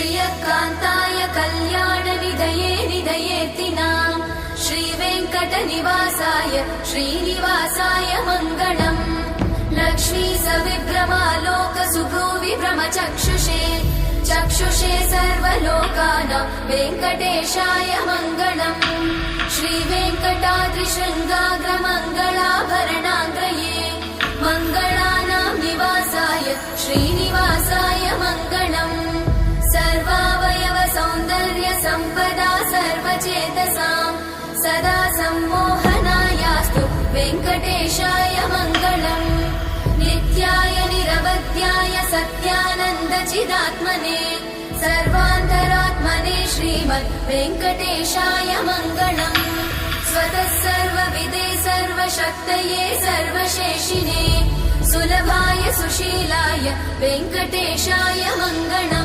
श्रियकान्ताय कल्याणनिधये निधयेतिनाम् श्रीवेङ्कटनिवासाय श्रीनिवासाय मङ्गलम् लक्ष्मी सविभ्रमालोकसुभ्रूविभ्रमचक्षुषे चक्षुषे सर्वलोकानां वेङ्कटेशाय मङ्गलम् श्रीवेङ्कटाद्रिशृङ्गाग्रमङ्गलाभरणाङ्गये मङ्गलानां निवासाय श्रीनिवासाय मङ्गलम् सर्वावयव सौन्दर्य सम्पदा सर्वचेतसां सदा सम्मोहनायास्तु वेङ्कटेशाय मङ्गलम् नित्याय निरवध्याय सत्यानन्दचिदात्मने सर्वान्तरात्मने श्रीमद् वेङ्कटेशाय मङ्गलम् स्वतः सर्वविदे सर्वशक्तये सर्वशेषिने सुलभाय सुशीलाय वेङ्कटेशाय मङ्गलम्।